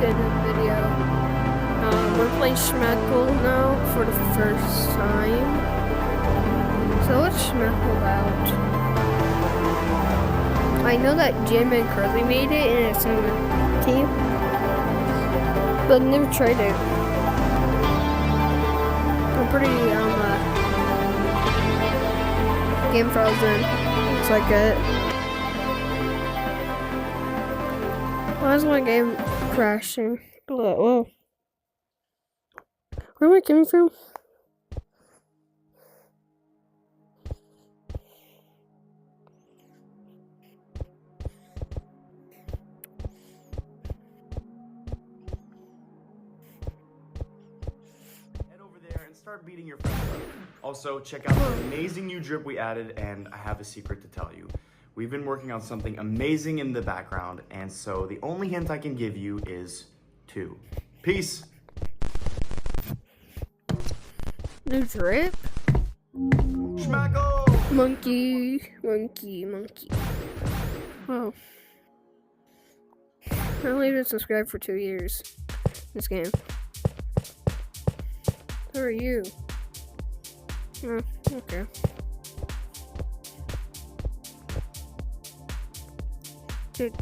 in the video. We're playing Schmeckle now for the first time. So what's Schmeckle about? I know that Jim and Curly made it and it's on the team, but I never tried it. I'm pretty game frozen. Looks like it. Why is my game crashing? Whoa. Where am I coming from? Head over there and start beating your friends up. Also, check out the amazing new drip we added, and I have a secret to tell you. We've been working on something amazing in the background, and so the only hint I can give you is 2. Peace. New drip? Schmeckle! Monkey. Oh. I only been subscribed for 2 years. This game. Who are you? Oh, okay. Dude.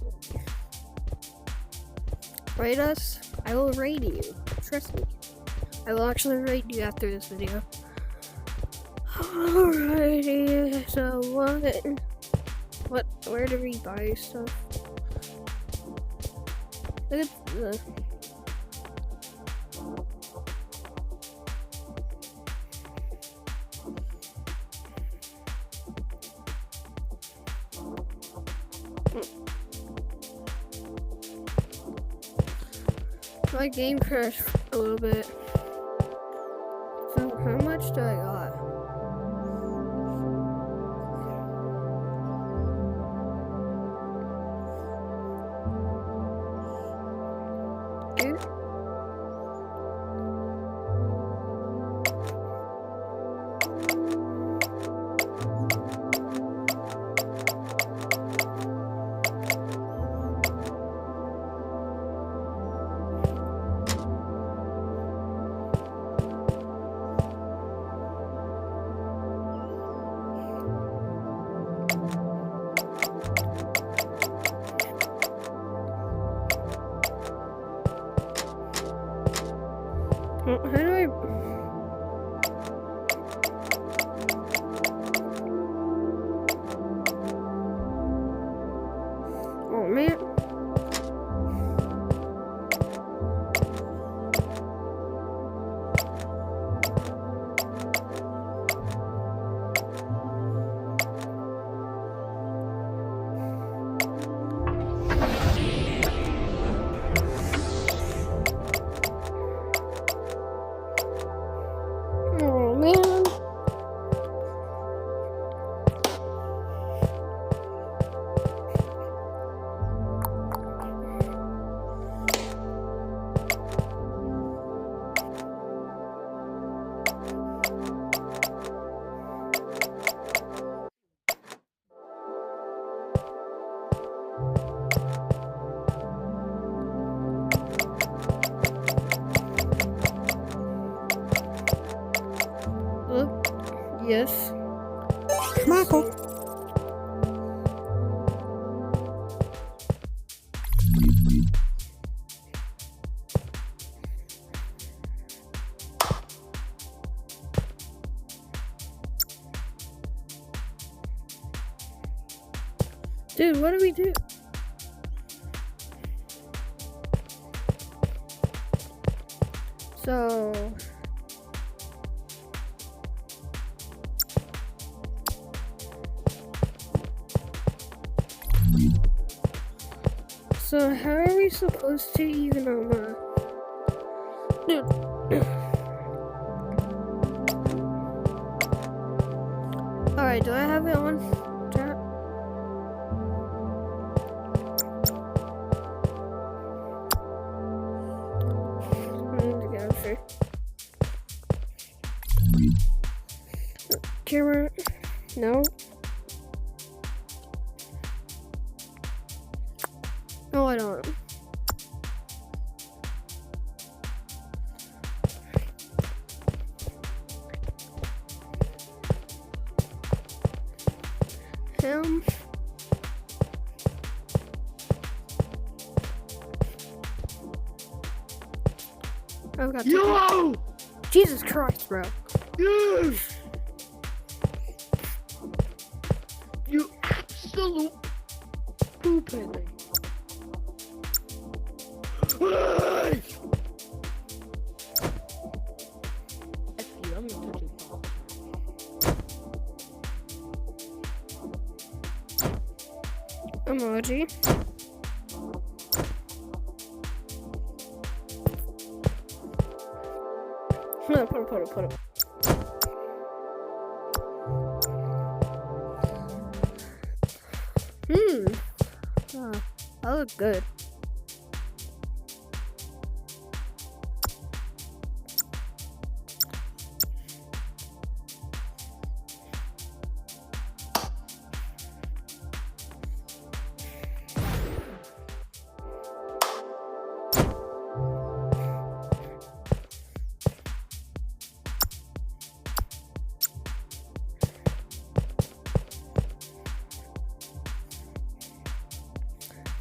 Rate us. I will rate you. Trust me. I will actually rate you after this video. Alrighty. So where do we buy stuff? Look at the my game crashed a little bit. So how much do I got? Dude. How do I... Oh, man. Oh, man. Yes. Schmeckle. Dude, what do we do? So how are we supposed to even Dude. Alright, do I have it on chat? I need to get up here. Camera. No. No, I don't. him. I've got Yo! Jesus Christ, bro. Yes! You absolute stupid. Hey! Actually, I'm gonna touch it. Emoji. No, put it. Oh, that looks good.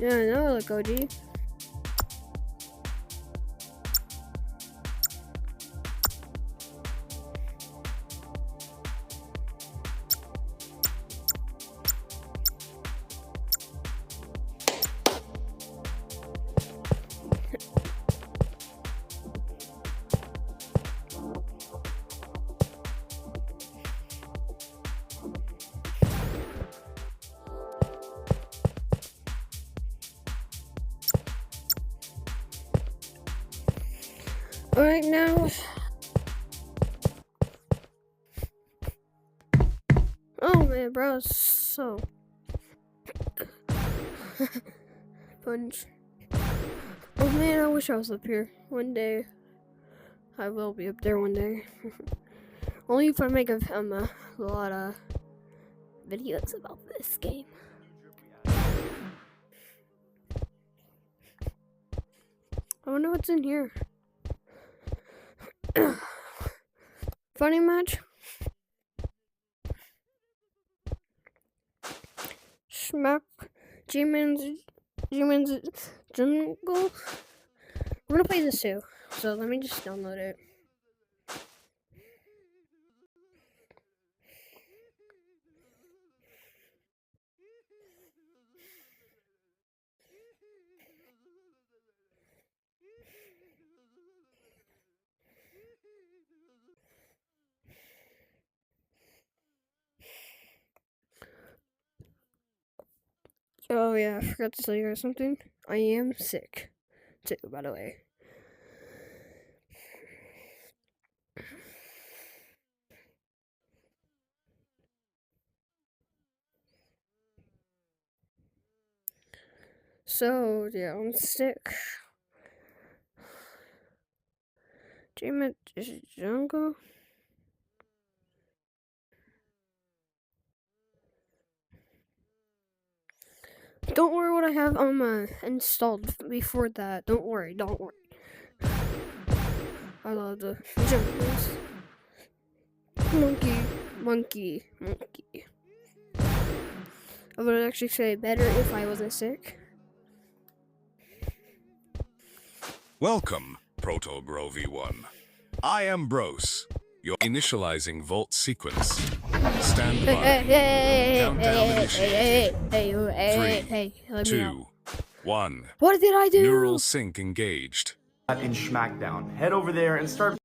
Yeah, I know I look OG. Right now. Oh man, bro, it's so punch. Oh man, I wish I was up here one day. I will be up there one day. Only if I make a lot of videos about this game. I wonder what's in here. Funny match. Smack. G-Man's Jungle. We're gonna play this too. So let me just download it. Oh yeah, I forgot to tell you guys something. I am sick too, by the way. So yeah, I'm sick. G-Man Jungle. Don't worry what I have installed before that. Don't worry. I love the jungles. Monkey. I would actually say better if I wasn't sick. Welcome, Proto Bro V1. I am Bros. You're initializing Volt sequence. Stand by. Countdown initiated. Hey, let me out. 2, 1. What did I do? Neural sync engaged. In Schmackdown. Head over there and start.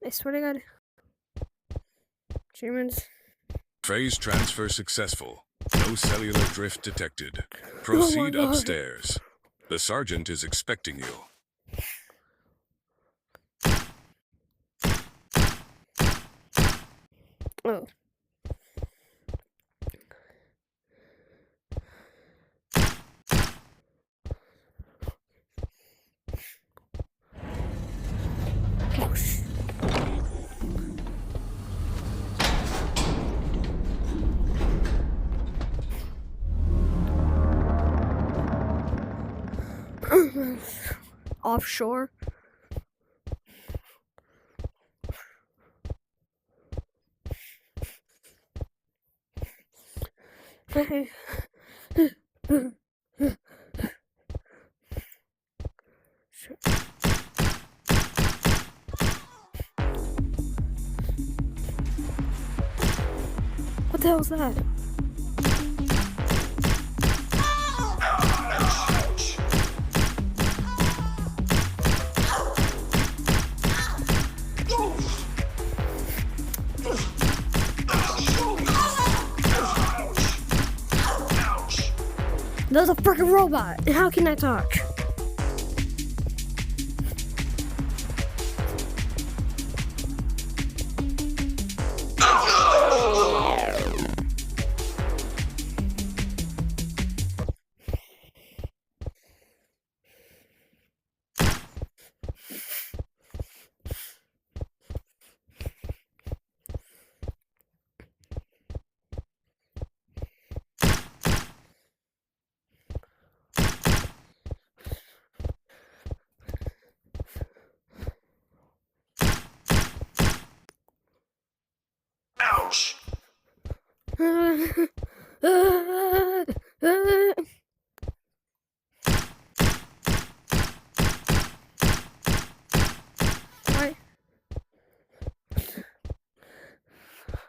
I swear to God. Germans. Phase transfer successful. No cellular drift detected. Proceed God. upstairs. The sergeant is expecting you. Oh. Offshore. Hey. Sure. What the hell is that? That's a freaking robot. And how can I talk? Ouch! Why?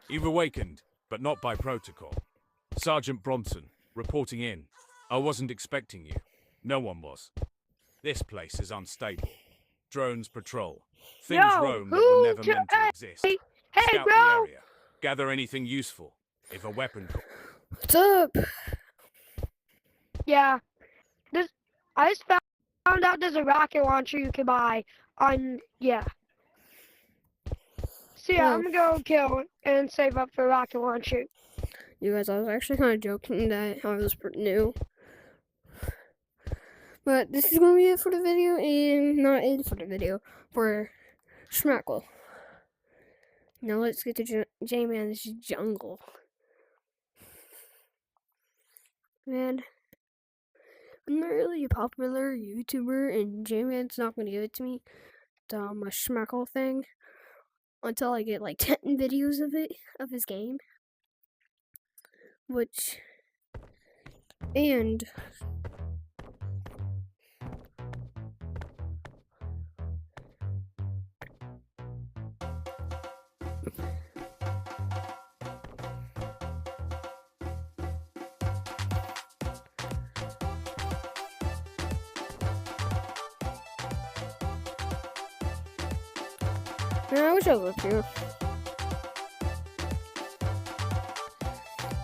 You've awakened, but not by protocol. Sergeant Bronson, reporting in. I wasn't expecting you. No one was. This place is unstable. Drones patrol. Things Yo, roam that who were never to- meant to exist. Hey, Scout the bro! area. Gather anything useful. If a weapon What's up? Yeah. I just found out there's a rocket launcher you can buy on, yeah. So yeah, Oh. I'm gonna go kill and save up for a rocket launcher. You guys, I was actually kind of joking that I was new. But this is going to be it for the video, and not it for the video, for Schmackle. Now let's get to J-Man's jungle. Man, I'm not really a popular YouTuber, and J-Man's not going to give it to me, my Schmackle thing, until I get like 10 videos of it, of his game. Which, and man, I wish I was up here.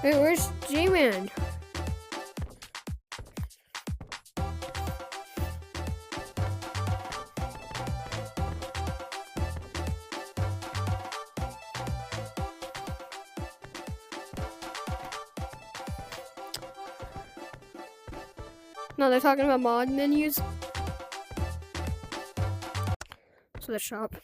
Wait, where's J-Man? No, they're talking about mod menus. So the shop.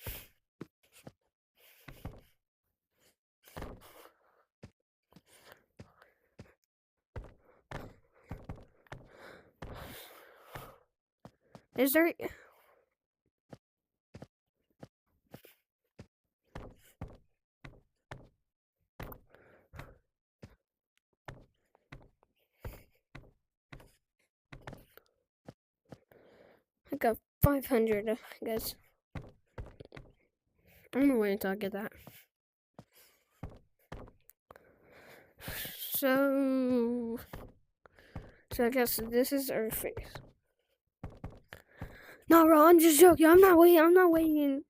Is there? I got 500, I guess. I'm gonna wait until I get that. So I guess this is our face. No, bro, I'm just joking. I'm not waiting.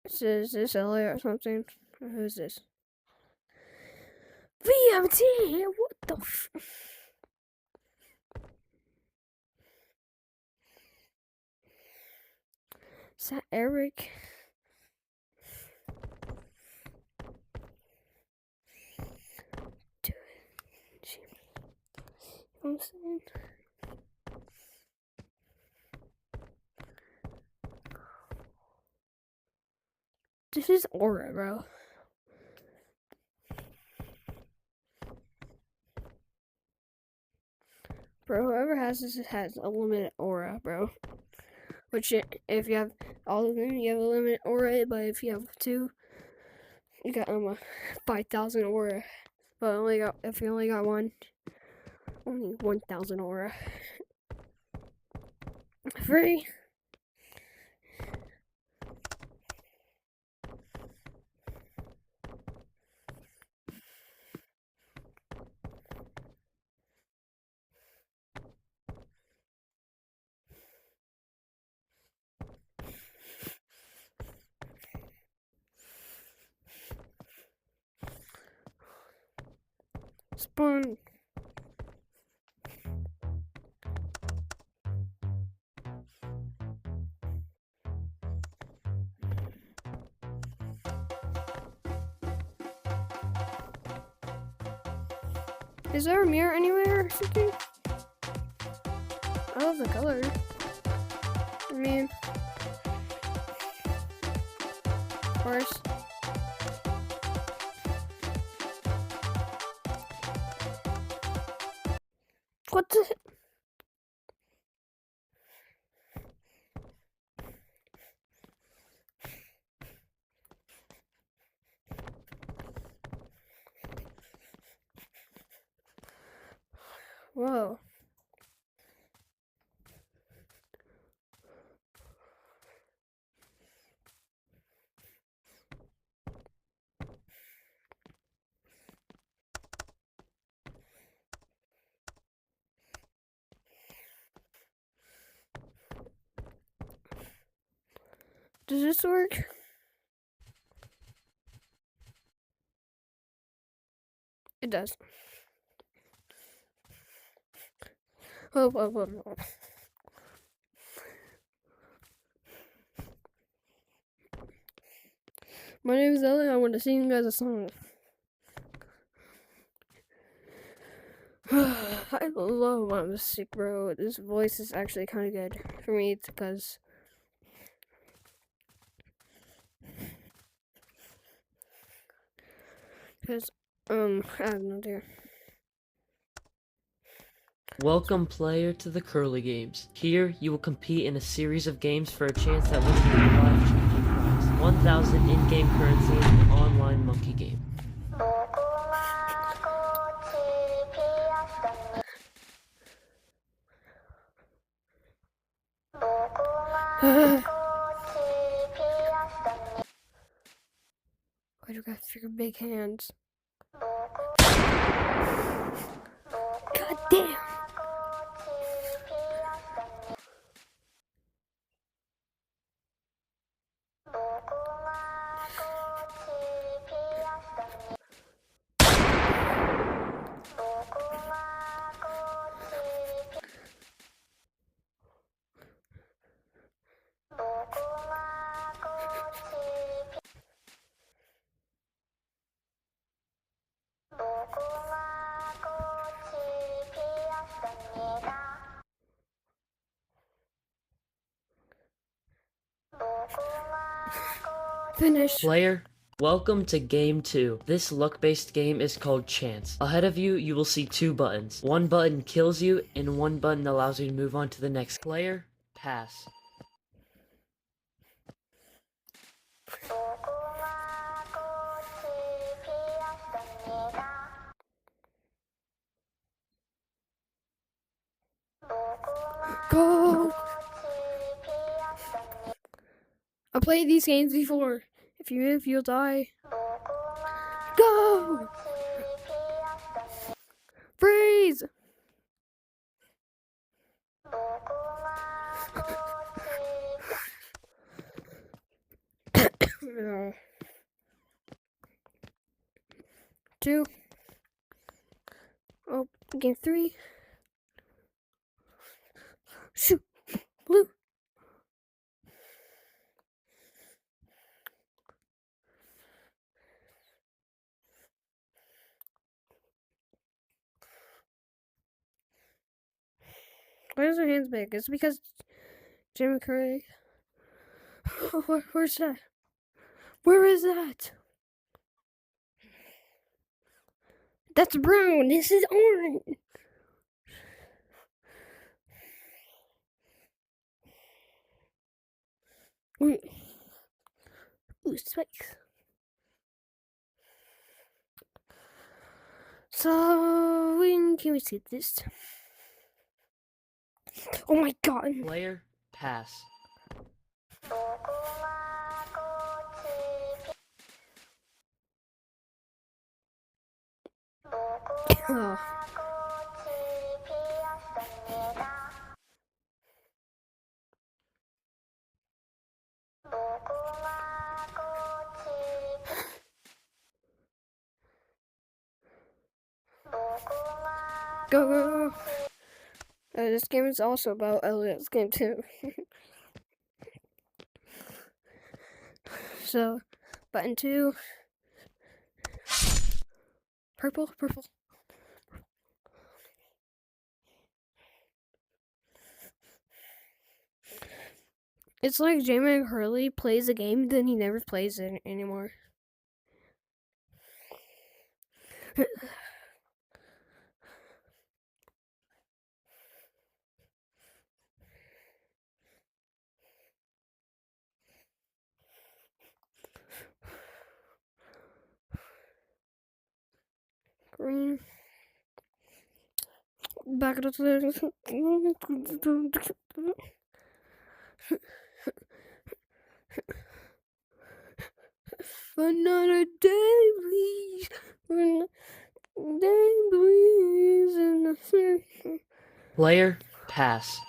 Is this Elliot or something? Or who's this? VMT! What the f... Is that Eric? Dude, you know what I'm saying? This is Aura, bro. Bro, whoever has this has a limited aura, bro. Which if you have all of them, you have a limit aura. But if you have 2, you got 5,000 aura. But if you only got 1, only 1,000 aura. Free. Spawn. Is there a mirror anywhere or something? I love the color. I mean, of course. What the? Whoa. Does this work? It does. Whoa, whoa, whoa, whoa. My name is Ellie. I want to sing you guys a song. I love my music, bro. This voice is actually kind of good for me because I have no idea. Welcome, player, to the Curly Games. Here, you will compete in a series of games for a chance at winning a life-changing prize: 1,000 in-game currency in an online monkey game. Why do you got your big hands? God damn! Finish. Player, welcome to Game 2. This luck-based game is called Chance. Ahead of you, you will see 2 buttons. One button kills you, and one button allows you to move on to the next. Player, pass. Go! I played these games before. If you live, you'll die. Go! Freeze! Two. Oh, game 3. Shoot! Blue! Why is her hands big? It's because Jimmy Curry. Where's that? Where is that? That's brown. This is orange. Ooh, space. So, when can we see this? Oh my god. Player, pass. Oh. Go, go, go. This game is also about Elliot's game too. So, button 2. Purple, purple. It's like Jamie Hurley plays a game, then he never plays it anymore. Green. Back to the. Another day, please. Day, please. Player, pass.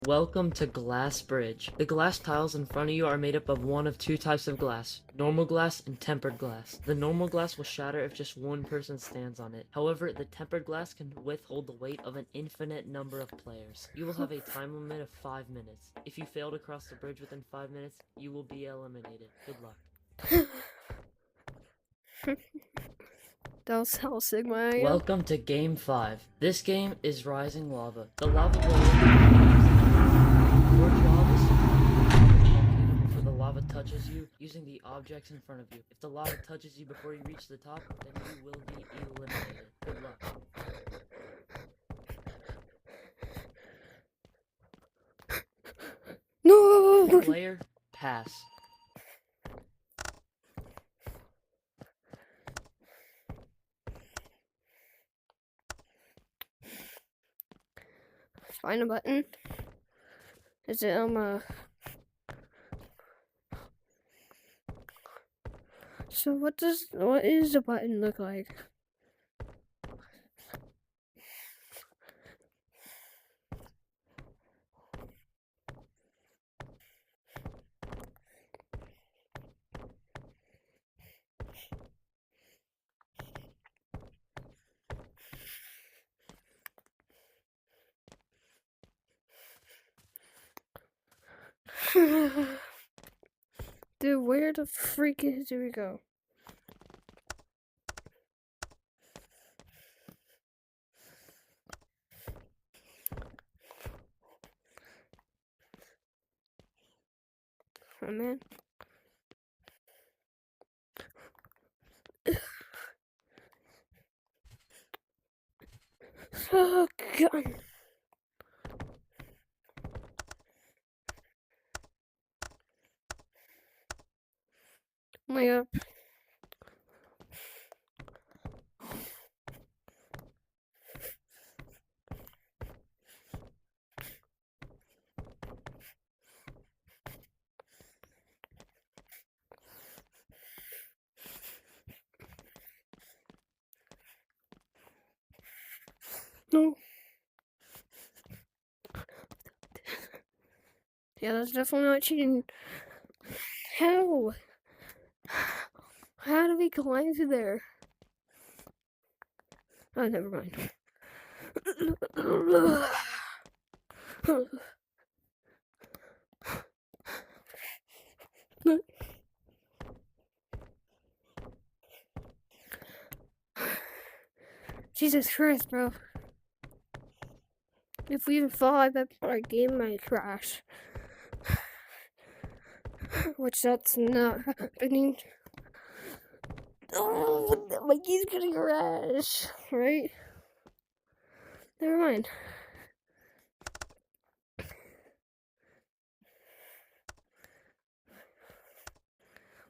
Welcome to Glass Bridge. The glass tiles in front of you are made up of one of two types of glass, normal glass and tempered glass. The normal glass will shatter if just one person stands on it. However, the tempered glass can withhold the weight of an infinite number of players. You will have a time limit of 5 minutes. If you fail to cross the bridge within 5 minutes, you will be eliminated. Good luck. That was how Sigma I am. Welcome to Game 5. This game is Rising Lava. The lava will your job is to before the lava touches you using the objects in front of you. If the lava touches you before you reach the top, then you will be eliminated. Good luck. No! Player, pass. Find a button. Is it So what is the button look like? Dude, where the freak do we go? Oh man. Oh god. Oh my god. No. Yeah, that's definitely not cheating. How? How do we climb through there? Oh, never mind. Jesus Christ, bro. If we even fall, I bet our game might crash. Which that's not happening. Oh, my key's gonna crash. Right? Never mind.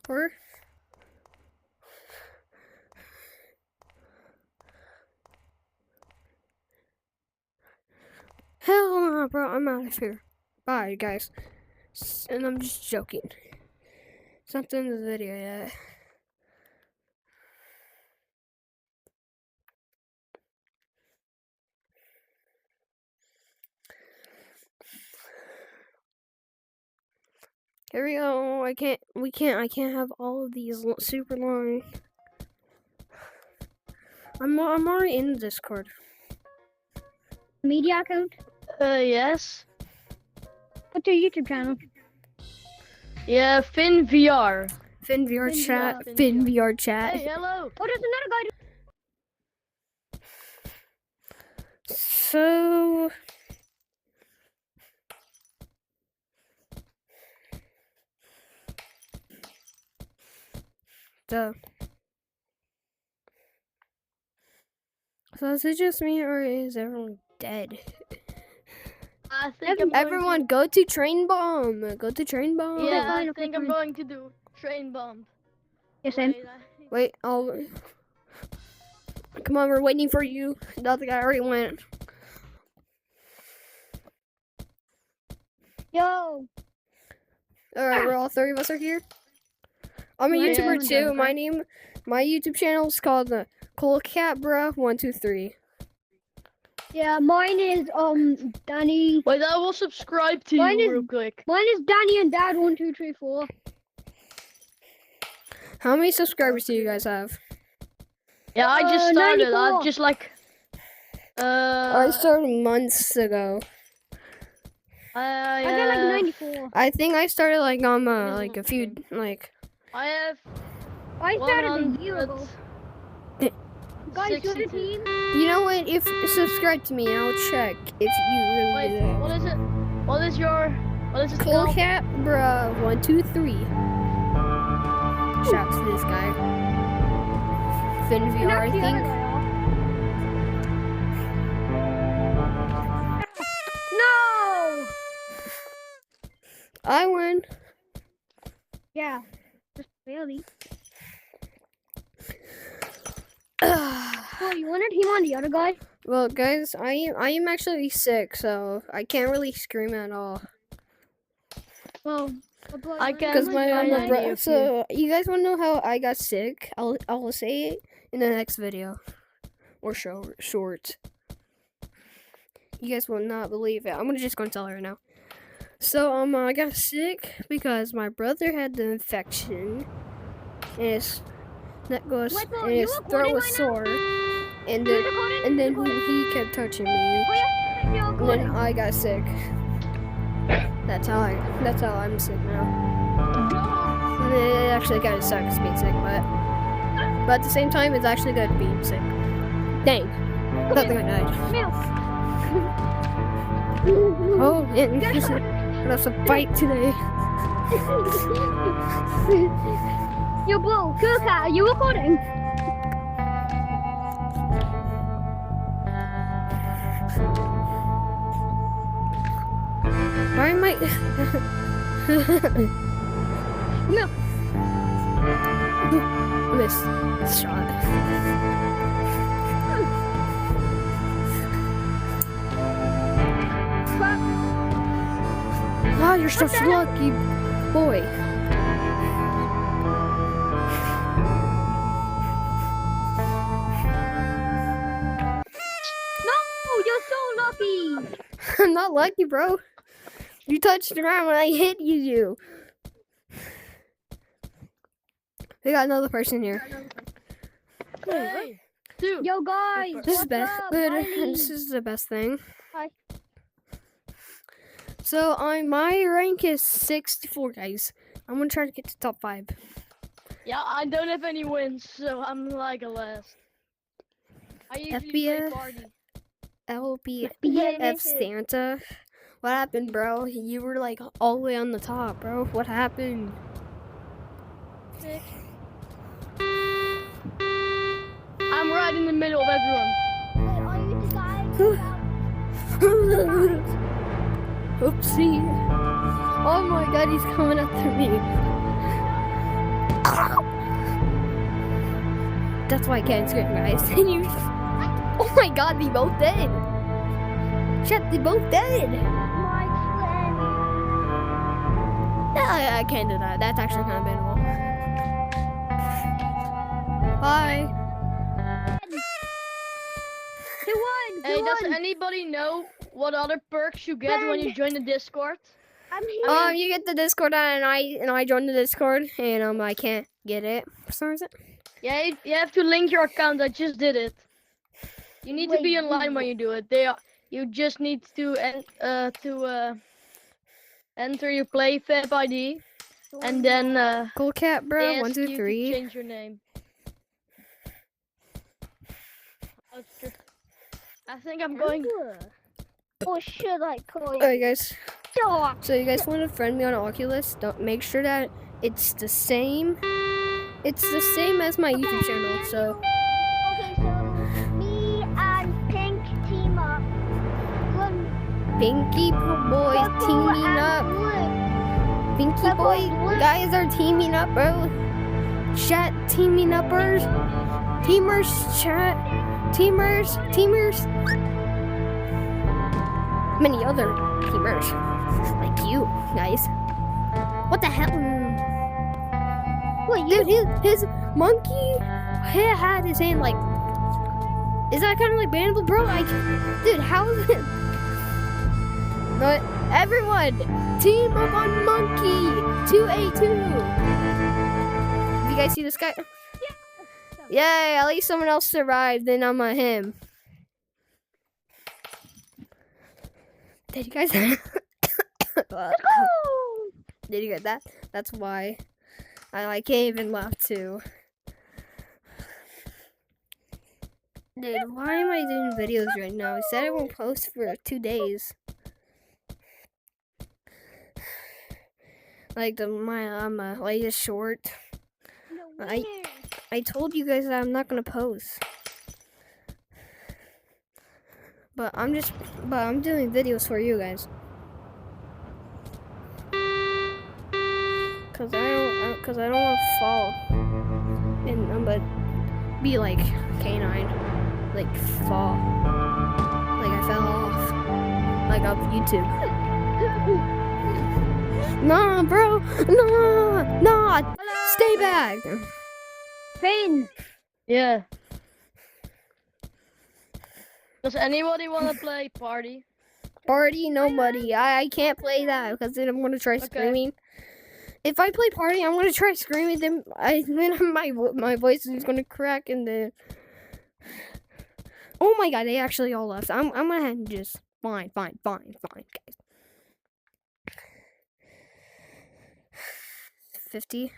Or hell no, bro! I'm out of here. Bye, guys. And I'm just joking. It's not the end of the video yet. Here we go. I can't have all of these super long. I'm already in the Discord. Media account? Yes. What's your YouTube channel? Yeah, FinVR. FinVR chat. FinVR. FinVR chat. Hey, hello. Oh, there's another guy. So So is it just me or is everyone dead? I think I'm going Everyone go to Train Bomb. Go to Train Bomb. to, yeah, I Okay, think I'm fine. going to do train bomb. Yes, I'm. Wait, come on, we're waiting for you. The other guy already went. Yo. Alright, we're all three of us are here. I'm a Yeah, YouTuber I'm too. done. My YouTube channel is called ColeCatBruh123. Yeah, mine is Danny. Wait, I will subscribe to Mine you is- real quick. Mine is Danny and Dad 1234. How many subscribers do you guys have? Yeah, I just started. 94. I've just like. I started months ago. I got like 94. I think I started like is like a not few good. like I have. I started a year ago. 100. Guys, 62. 17. you know what? If subscribe to me, I'll check if you really Wait, did it. what is it? What is your? What is it called? ColeCatBruh123. Shout to this guy. FinVR, I Knock the other think. guy off. No! I win. Yeah, just barely. Oh, you wanted him on the other guy? Well, guys, I am actually sick, so I can't really scream at all. Well, I can- Because my I know bro- you. so you guys want to know how I got sick? I'll say it in the next video or short. You guys will not believe it. I'm just gonna tell her now. So I got sick because my brother had the infection, and his neck was Wait, bro, and you his throat recording was right now? sore, and You then recording? and then You recording? he kept touching me, Oh, yeah, you're and then recording. I got sick. That's how I'm sick now. It actually kind of sucks being sick, but at the same time, it's actually good being sick. Dang, I thought I died. Milk. Oh, man, that's a fight today. Yo, bro, cool cat, are you recording? Why am I? Milk. Missed shot. Wow, you're such a lucky boy. No, you're so lucky. I'm not lucky, bro. You touched the ground when I hit you. We got another person here. Hey, dude. Yo, guys, This is what's best. up? Good. Riley? This is the best thing. Hi. So my rank is 64, guys. I'm gonna try to get to top 5. Yeah, I don't have any wins, so I'm like a last. I usually play FBF. party. LBF Yeah. Santa. What happened, bro? You were like all the way on the top, bro. What happened? middle of everyone. Are you the guy? Oopsie. Oh my god, he's coming after me. That's why I can't scream, guys. And you. Oh my god, they both dead. Shit, they both dead. My friend. I can't do that. That's actually kind of bannable. Bye. He won. Hey, does anybody know what other perks you get when you join the Discord? I'm here. You get the Discord and I joined the Discord and I can't get it for some reason. Yeah, you have to link your account. I just did it. You need to be online when you do it. You just need to enter your PlayFab ID, and then Cool cat, they bro. ask 1, 2, you to 3. change your name. I think I'm going. Or should I call you? Alright, guys. Dog? So you guys want to friend me on Oculus? Don't make sure that it's the same. It's the same as my YouTube channel. So Okay, so me and Pink team up. Pinky boys teaming up. Pinky boy guys are teaming up, bro. Chat teaming uppers. Teamers, chat. Teamers. Many other teamers. Like you guys. What the hell? Wait, Dude, his monkey had his hand like. Is that kind of like bannable, bro? Like, dude, how is it? But everyone, team up on monkey 2A2. If you guys see this guy, yay! At least someone else survived. Then I'm him. Did you guys? Did you get that? That's why. I can't even laugh too. Dude, why am I doing videos right now? I said I won't post for 2 days. Like my latest short. I told you guys that I'm not gonna post. But I'm doing videos for you guys. Cause I don't want to fall and but be like K9, like fall, like I fell off, like off YouTube. Nah, bro, nah, stay back. Finn. Yeah. Does anybody want to play party? Party, nobody. I can't play that because then I'm gonna try screaming. If I play party, I'm gonna try screaming. Then my voice is gonna crack and then. Oh my god! They actually all left. I'm gonna have to just fine, guys. 50.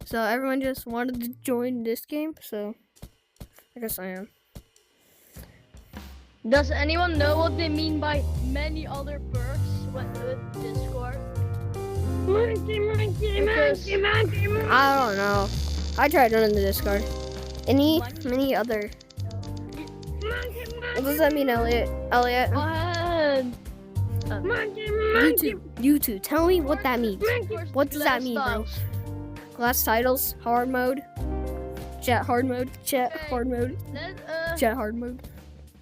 So everyone just wanted to join this game, so I guess I am. Does anyone know what they mean by many other perks with Discord? Because I don't know. I tried running the Discord. Many other. What does that mean, Elliot? YouTube. Tell me what that means. What does that mean, bro? Glass titles, hard mode, chat hard mode, chat hard mode, chat hard mode.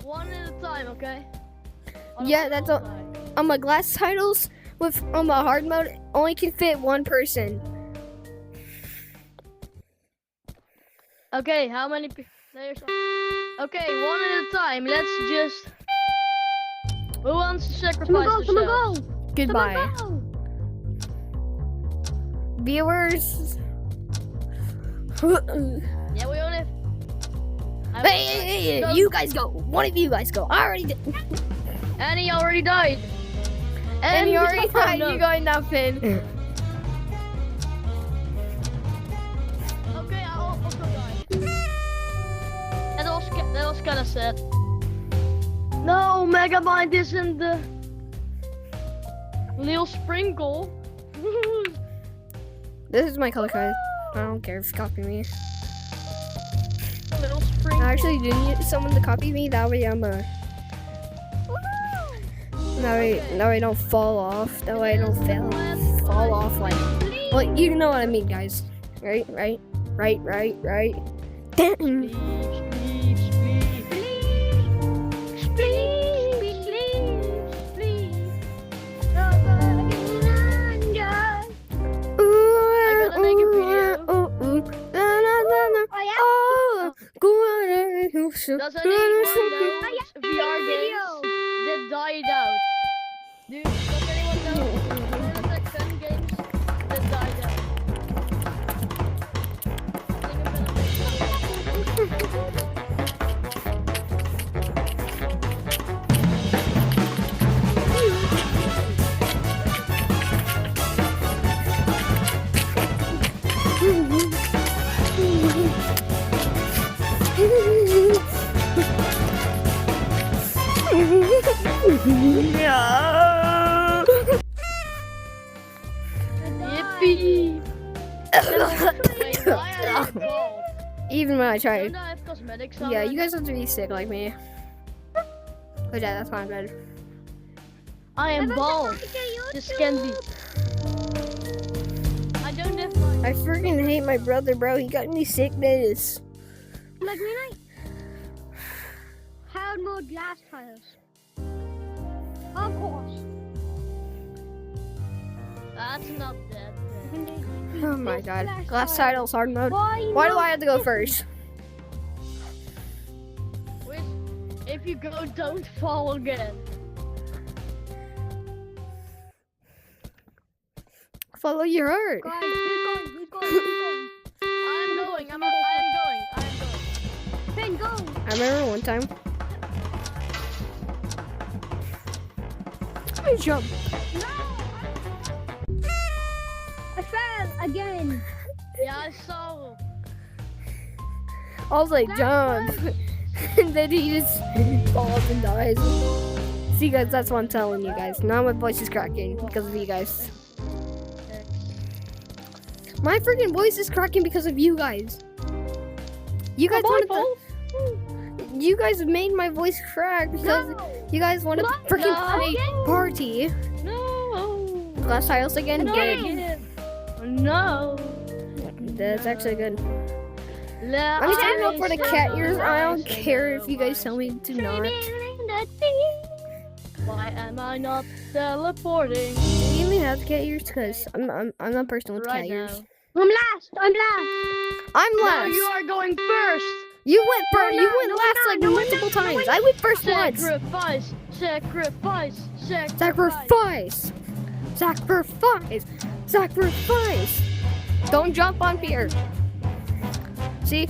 One at a time, okay? Yeah, that's all. My glass titles with my hard mode only can fit one person. Okay, how many players? Okay, one at a time. Let's just. Who wants to sacrifice themselves? Goodbye, viewers. Yeah, we only have. Hey, you guys go. One of you guys go. I already did. Annie already died. And you already died. You going now, Finn. Okay, I also died. That was kind of sad. No, Megamind isn't the Lil Sprinkle. This is my color code. I don't care if you copy me. Little Sprinkle. actually do need someone to copy me. That way I'm a. That way I don't fall off. That way I don't fall off like. Well, you know what I mean, guys. Right. Damn. Does anyone know VR games that died out? Does anyone know Perfect 10 games that died out? Yippee! Wait, why are you bald? Even when I try. Don't I have cosmetics on? Yeah, you guys have to be sick like me. But yeah, that's fine, man. I am bald. This can be. I don't have my. I freaking hate my brother, bro. He got me sickness. Like when I had more glass tiles. Of course. That's not that bad. Oh my god. Glass titles, hard mode. Why Why do not? I have to go first? Wait, if you go, don't fall again. Follow your heart. Guys, who's going? I'm going. I'm going. Ben, go. I remember one time. I jumped. I fell again. Yeah, I saw. I was like, jump. And then he just falls and dies. See, guys, that's what I'm telling you guys. Now my voice is cracking because of you guys. My freaking voice is cracking because of you guys. You guys wanted to, you guys made my voice crack because you guys wanted to freaking play party. No. Glass tiles again? Good. No. That's actually good. Let I'm standing up I for the say cat ears. I don't rise care if above you guys us. tell me to not. Why am I not teleporting Do you even have cat ears? Because I'm that person with right cat now? ears. I'm last. I'm No, last. you are going first. You went first. You went last like multiple times. I went first once. Sacrifice. Sacrifice. Don't jump on Pierre. See?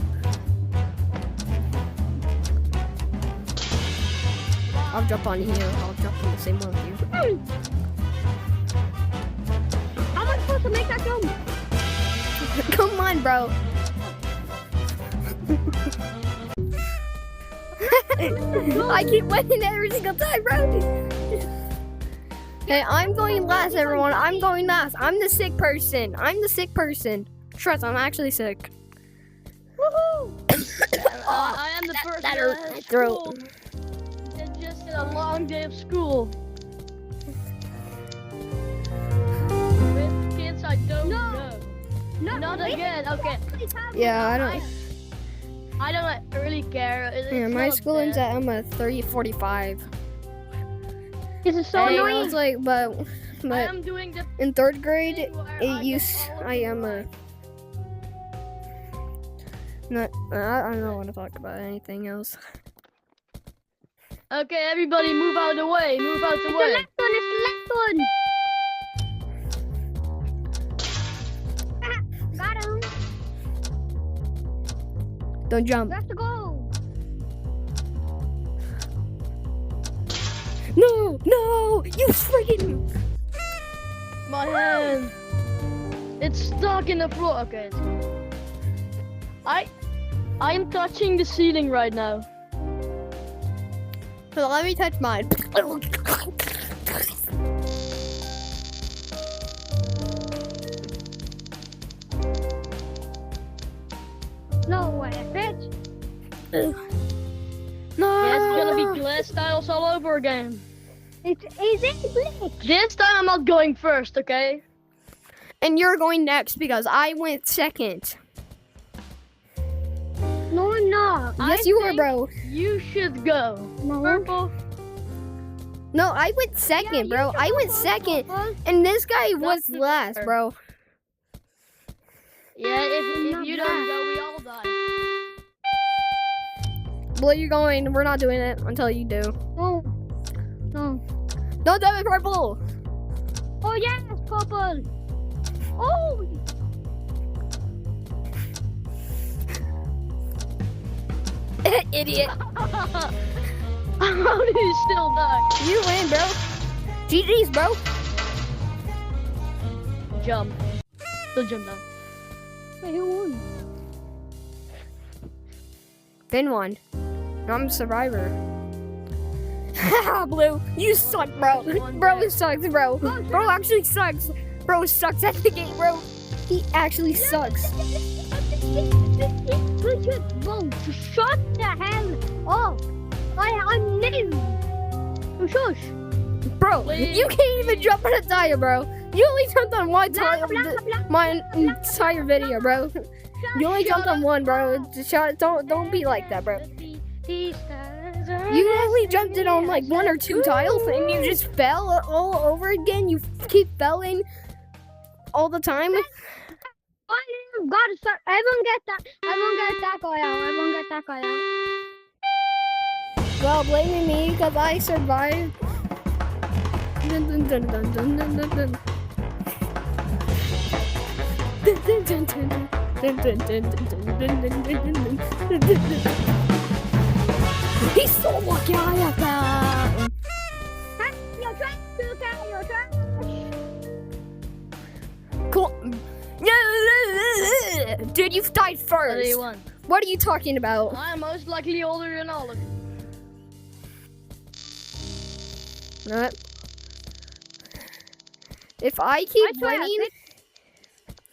I'll jump on you. I'll jump on the same one with you. How am I supposed to make that jump? Come on, bro. I keep winning every single time, bro. Hey, I'm going last, everyone. I'm going last. I'm the sick person. Trust, I'm actually sick. I am the first that day hurt of my school. throat. It's just a long day of school. With kids I don't know. Not again. Okay. Yeah, I don't. I don't really care. Yeah, my school ends at 3:45. This is so And I annoying. was like, I but am doing the in third grade, thing where I am a. Not. I don't want to talk about anything else. Okay, everybody move out of the way. Move out the It's the way. left one. It's the left one. Got him. Don't jump. We have to go. No, you freaking. My hand. It's stuck in the floor. Okay. I am touching the ceiling right now. So let me touch mine. No way, bitch. No. Yeah, it's gonna be glass tiles all over again. It's easy. This time I'm not going first, okay? And you're going next because I went second. No, I'm not. Yes, you were, bro. You should go. No. Purple. No, I went second, bro. I went second, Purple. and this guy was That's last, fair. bro. Yeah, if Not you bad. don't go, we all die. Well, you're going. We're not doing it until you do. No. No. Don't do it, purple. Oh, yes, purple. Oh. Idiot. How do you still die? You win, bro. GG's, bro. Jump. Still jump down. Wait, who won? Finn won. I'm a survivor. Haha, Blue. You suck, bro. Bro, it sucks, bro. Bro actually sucks. Bro sucks at the game, bro. He actually sucks. Bro, shut the hell up. I'm new. Shush. Bro, Please. you can't even jump on a tire, bro. You only jumped on one Blah, tire. blah, blah, My entire video, bro. You only jumped on one, bro. Don't be like that, bro. You only jumped it on like one or two tiles, and you just fell all over again. You keep falling all the time. I gotta start. I won't get that guy out. Well, blaming me because I survived. Dun, dun, dun, dun, dun, dun, dun, dun. Dun, dun, dun, dun, dun. Dun, dun, dun, dun, dun, dun, dun, dun, dun, dun, dun. He's so lucky I have that. You're trash, you're trash. Cool. Dude, you've died first. 31. What are you talking about? I'm most likely older than all of you. Not. If I keep winning,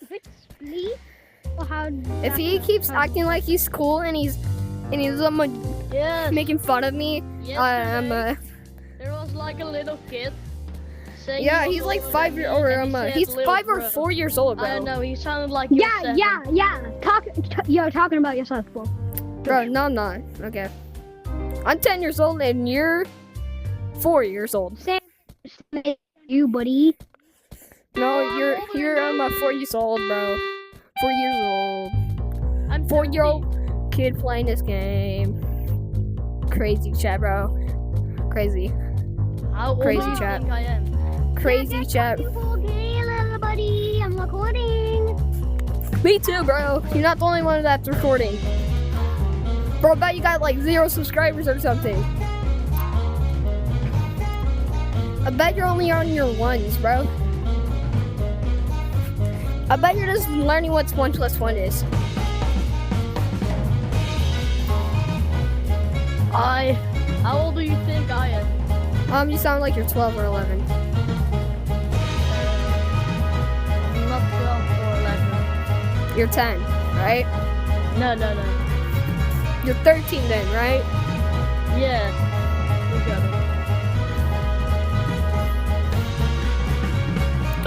If it's me, or how? if he keeps acting like he's cool and he's Yes. making fun of me, Yesterday, there was like a little kid. Saying yeah, he was he's like older 5 than years me, or and he said he's little 5 or bro. 4 years old, I don't bro. know, he sounded like Yeah, you're yeah. You're talking about yourself, bro. Bro, no, I'm not. Okay, I'm 10 years old and you're 4 years old. Same you, buddy. No, you're 4 years old, bro. 4 years old. I'm 4-year-old kid playing this game. Crazy chat, bro. Crazy. 30. How old Crazy do you chat. think I am? Crazy chat. Okay, little buddy, I'm recording. Me too, bro. You're not the only one that's recording. Bro, I bet you got like 0 subscribers or something. I bet you're only on your ones, bro. I bet you're just learning what 1 + 1 is. How old do you think I am? You sound like you're 12 or 11. I'm not 12 or 11. You're 10, right? No. You're 13 then, right? Yeah. You got it.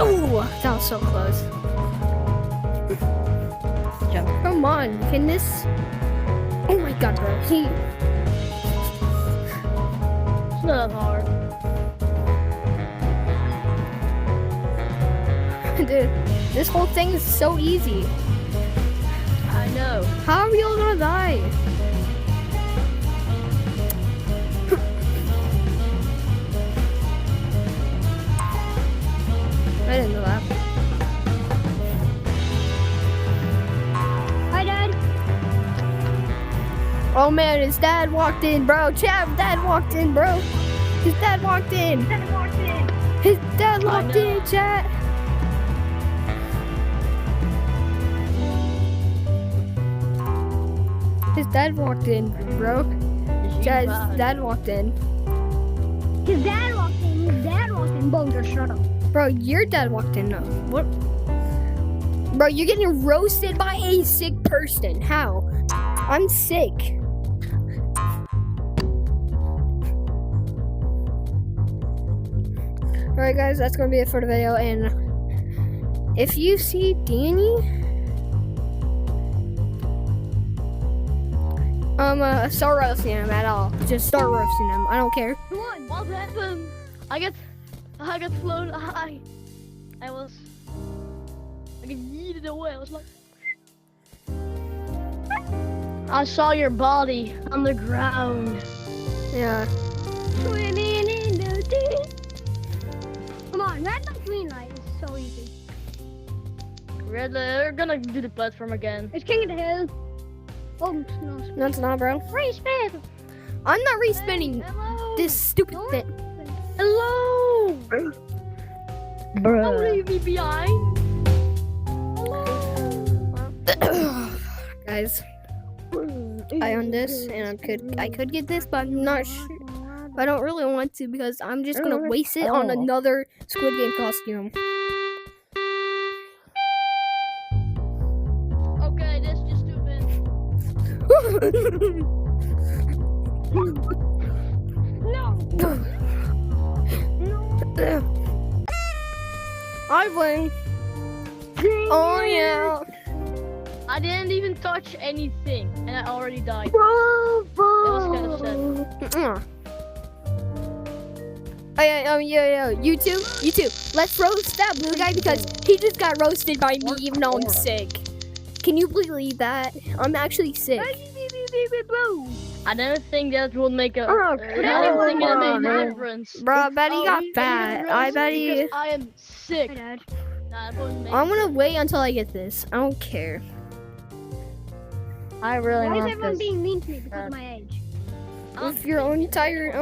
Oh, that was so close. Come on, can this? Oh my God, bro. It's not hard. Dude, this whole thing is so easy. I know. How are we all gonna die? I didn't know that. Hi, Dad. Oh man, his dad walked in, bro. Chat, dad walked in, bro. His dad walked in. His dad walked in, chat. His dad walked in, bro. Chat, his dad walked in. His dad walked in. Bro, just shut up. Bro, your dad walked in. What? Bro, you're getting roasted by a sick person. How? I'm sick. Alright guys, that's gonna be it for the video, and if you see Danny, start roasting him at all. Just start roasting him. I don't care. Come on, what happened? I got flown high. I got yeeted away. I was like, I saw your body on the ground. Yeah. Swimming in the deep. Come on, red light, green light is so easy. We're gonna do the platform again. It's King of the Hill. Oh, no. No, it's not, bro. Respin. I'm not respinning Hello. this stupid thing. Hello. Don't leave me behind. Guys, I own this, and I could get this, but I'm not sure. I don't really want to because I'm just gonna waste it on another Squid Game costume. Okay, this is just stupid. I win. Oh yeah. I didn't even touch anything, and I already died. Bravo. That was kind of sad. Oh yeah, you too. Let's roast that blue guy because he just got roasted by me even though I'm sick. Can you believe that? I'm actually sick. I don't think that would make a. Oh, I don't think it made a difference. Bro, I bet he got fat. I bet he. Because I am sick. Hey, Dad. Nah, it wouldn't make I'm gonna wait until I get this. I don't care. I really Why is want everyone this. being mean to me because of my age? With your entire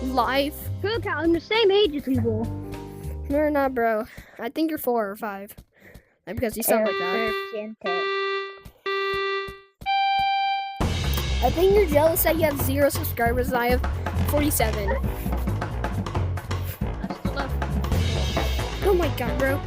life. Look, I'm the same age as people. You're not, bro. I think you're 4 or 5. Like, because you sound like that. I think you're jealous that you have 0 subscribers and I have 47. I still have Oh my god, bro.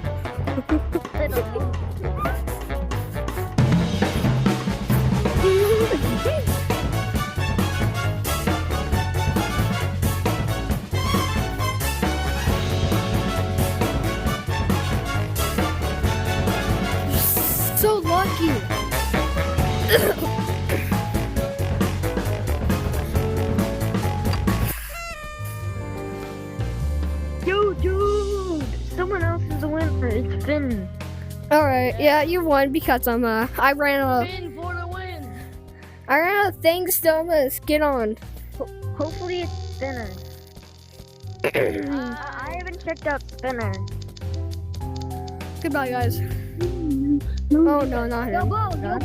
So lucky. Dude, someone else is the winner. It's Finn. All right, yeah, you won because I ran out of Win for the win. things to get on. Hopefully it's Spinner. I haven't checked out Spinner. Goodbye, guys. Oh no, not him. No,